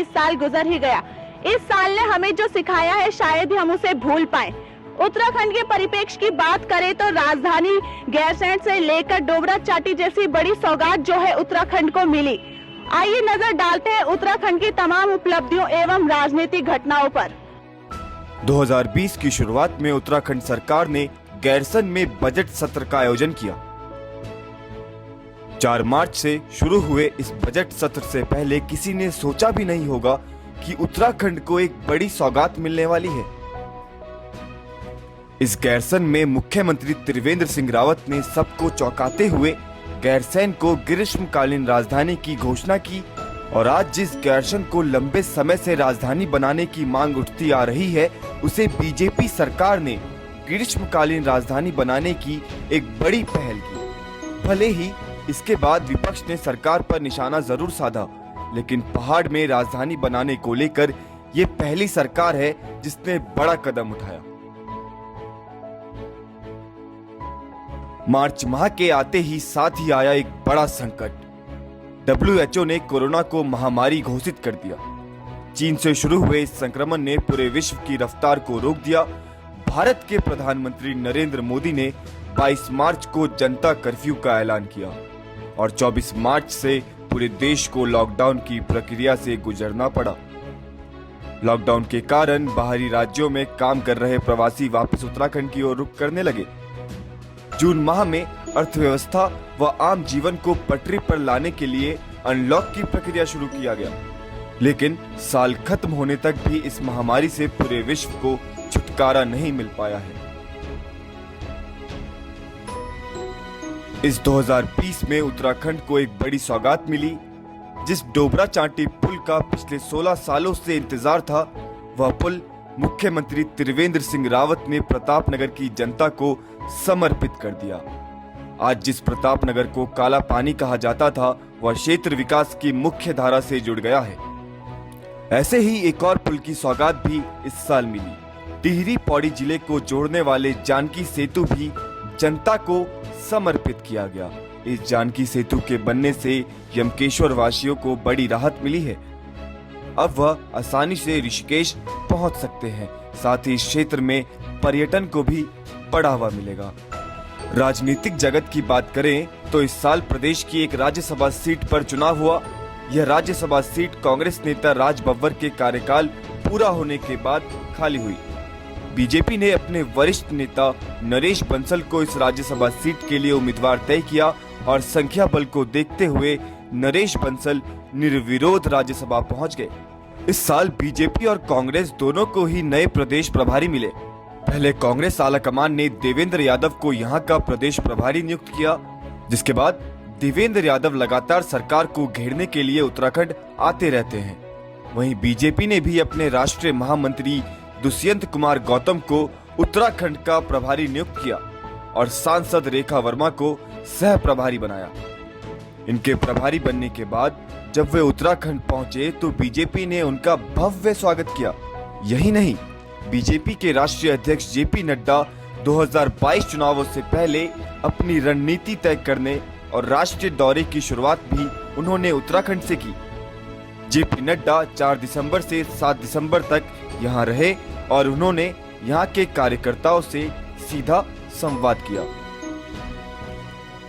साल गुजर ही गया। इस साल ने हमें जो सिखाया है शायद ही हम उसे भूल पाए। उत्तराखंड के परिप्रेक्ष्य की बात करें तो राजधानी गैरसैंण से लेकर डोबरा चाटी जैसी बड़ी सौगात जो है उत्तराखंड को मिली। आइए नजर डालते हैं उत्तराखंड की तमाम उपलब्धियों एवं राजनीतिक घटनाओं पर। 2020 की शुरुआत में उत्तराखंड सरकार ने गैरसैंण में बजट सत्र का आयोजन किया। 4 मार्च से शुरू हुए इस बजट सत्र से पहले किसी ने सोचा भी नहीं होगा कि उत्तराखंड को एक बड़ी सौगात मिलने वाली है। इस गैरसैंण में मुख्यमंत्री त्रिवेंद्र सिंह रावत ने सबको चौंकाते हुए गैरसैंण को ग्रीष्मकालीन राजधानी की घोषणा की और आज जिस गैरसैंण को लंबे समय से राजधानी बनाने की मांग उठती आ रही है, उसे बीजेपी सरकार ने ग्रीष्मकालीन राजधानी बनाने की एक बड़ी पहल की। भले ही इसके बाद विपक्ष ने सरकार पर निशाना जरूर साधा, लेकिन पहाड़ में राजधानी बनाने को लेकर ये पहली सरकार है जिसने बड़ा कदम उठाया। मार्च माह के आते ही साथ ही आया एक बड़ा संकट। WHO ने कोरोना को महामारी घोषित कर दिया। चीन से शुरू हुए इस संक्रमण ने पूरे विश्व की रफ्तार को रोक दिया। भारत के प्रधानमंत्री नरेंद्र मोदी ने 22 मार्च को जनता कर्फ्यू का ऐलान किया और 24 मार्च से पूरे देश को लॉकडाउन की प्रक्रिया से गुजरना पड़ा। लॉकडाउन के कारण बाहरी राज्यों में काम कर रहे प्रवासी वापस उत्तराखंड की ओर रुख करने लगे। जून माह में अर्थव्यवस्था व आम जीवन को पटरी पर लाने के लिए अनलॉक की प्रक्रिया शुरू किया गया, लेकिन साल खत्म होने तक भी इस महामारी से पूरे विश्व को छुटकारा नहीं मिल पाया है। इस 2020 में उत्तराखंड को एक बड़ी सौगात मिली। जिस डोबरा चाटी पुल का पिछले 16 सालों से इंतजार था, वह पुल मुख्यमंत्री त्रिवेंद्र सिंह रावत ने प्रतापनगर की जनता को समर्पित कर दिया। आज जिस प्रतापनगर को काला पानी कहा जाता था, वह क्षेत्र विकास की मुख्य धारा से जुड़ गया है। ऐसे ही एक और पुल की सौगात भी इस साल मिली। टिहरी पौड़ी जिले को जोड़ने वाले जानकी सेतु भी जनता को समर्पित किया गया। इस जानकी सेतु के बनने से यमकेश्वर वासियों को बड़ी राहत मिली है। अब वह आसानी से ऋषिकेश पहुंच सकते हैं। साथ ही इस क्षेत्र में पर्यटन को भी बढ़ावा मिलेगा। राजनीतिक जगत की बात करें तो इस साल प्रदेश की एक राज्यसभा सीट पर चुनाव हुआ। यह राज्यसभा सीट कांग्रेस नेता राज बब्बर के कार्यकाल पूरा होने के बाद खाली हुई। बीजेपी ने अपने वरिष्ठ नेता नरेश बंसल को इस राज्यसभा सीट के लिए उम्मीदवार तय किया और संख्या बल को देखते हुए नरेश बंसल निर्विरोध राज्यसभा पहुंच गए। इस साल बीजेपी और कांग्रेस दोनों को ही नए प्रदेश प्रभारी मिले। पहले कांग्रेस आलाकमान ने देवेंद्र यादव को यहां का प्रदेश प्रभारी नियुक्त किया, जिसके बाद देवेंद्र यादव लगातार सरकार को घेरने के लिए उत्तराखंड आते रहते हैं। वहीं बीजेपी ने भी अपने राष्ट्रीय महामंत्री दुष्यंत कुमार गौतम को उत्तराखंड का प्रभारी नियुक्त किया और सांसद रेखा वर्मा को सह प्रभारी बनाया। इनके प्रभारी बनने के बाद जब वे उत्तराखंड पहुंचे तो बीजेपी ने उनका भव्य स्वागत किया। यही नहीं, बीजेपी के राष्ट्रीय अध्यक्ष जेपी नड्डा 2022 चुनावों से पहले अपनी रणनीति तय करने और राष्ट्रीय दौरे की शुरुआत भी उन्होंने उत्तराखंड से की। जेपी नड्डा 4 दिसंबर से 7 दिसंबर तक यहां रहे और उन्होंने यहां के कार्यकर्ताओं से सीधा संवाद किया।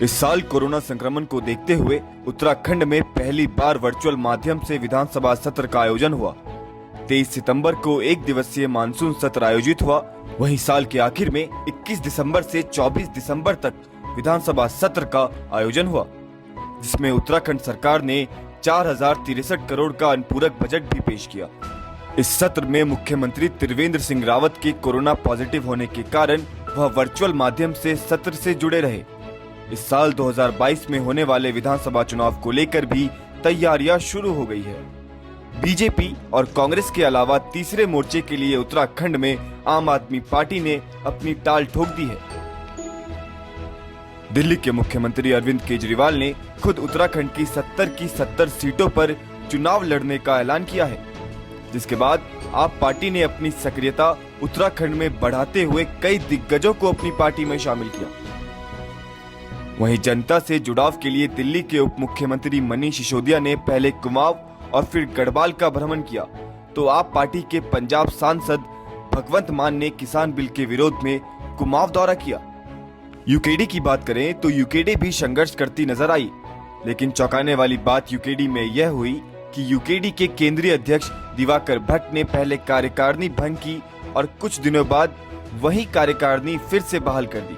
इस साल कोरोना संक्रमण को देखते हुए उत्तराखंड में पहली बार वर्चुअल माध्यम से विधानसभा सत्र का आयोजन हुआ। 23 सितंबर को एक दिवसीय मानसून सत्र आयोजित हुआ। वहीं साल के आखिर में 21 दिसंबर से 24 दिसंबर तक विधानसभा सत्र का आयोजन हुआ, जिसमें उत्तराखंड सरकार ने 4063 करोड़ का अनुपूरक बजट भी पेश किया। इस सत्र में मुख्यमंत्री त्रिवेंद्र सिंह रावत के कोरोना पॉजिटिव होने के कारण वह वर्चुअल माध्यम से सत्र से जुड़े रहे। इस साल 2022 में होने वाले विधानसभा चुनाव को लेकर भी तैयारियां शुरू हो गई है। बीजेपी और कांग्रेस के अलावा तीसरे मोर्चे के लिए उत्तराखंड में आम आदमी पार्टी ने अपनी टाल ठोक दी है। दिल्ली के मुख्यमंत्री अरविंद केजरीवाल ने खुद उत्तराखंड की 70 सीटों पर चुनाव लड़ने का ऐलान किया है, जिसके बाद आप पार्टी ने अपनी सक्रियता उत्तराखंड में बढ़ाते हुए कई दिग्गजों को अपनी पार्टी में शामिल किया। वहीं जनता से जुड़ाव के लिए दिल्ली के उप मुख्यमंत्री मनीष सिसोदिया ने पहले कुमाऊं और फिर गढ़वाल का भ्रमण किया तो आप पार्टी के पंजाब सांसद भगवंत मान ने किसान बिल के विरोध में कुमाऊं दौरा किया। यूकेडी की बात करें तो यूकेडी भी संघर्ष करती नजर आई, लेकिन चौंकाने वाली बात यूकेडी में यह हुई कि यूकेडी के केंद्रीय अध्यक्ष दिवाकर भट्ट ने पहले कार्यकारिणी भंग की और कुछ दिनों बाद वही कार्यकारिणी फिर से बहाल कर दी।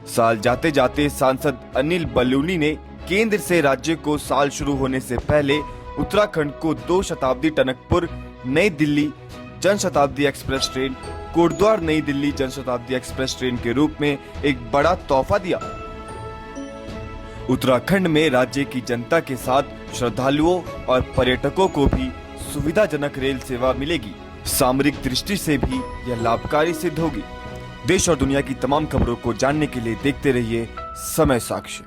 साल जाते जाते सांसद अनिल बलूनी ने केंद्र से राज्य को साल शुरू होने से पहले उत्तराखंड को 2 शताब्दी टनकपुर नई दिल्ली जनशताब्दी एक्सप्रेस ट्रेन, कोटद्वार नई दिल्ली जनशताब्दी एक्सप्रेस ट्रेन के रूप में एक बड़ा तोहफा दिया। उत्तराखंड में राज्य की जनता के साथ श्रद्धालुओं और पर्यटकों को भी सुविधाजनक रेल सेवा मिलेगी। सामरिक दृष्टि से भी यह लाभकारी सिद्ध होगी। देश और दुनिया की तमाम खबरों को जानने के लिए देखते रहिए समय साक्ष्य।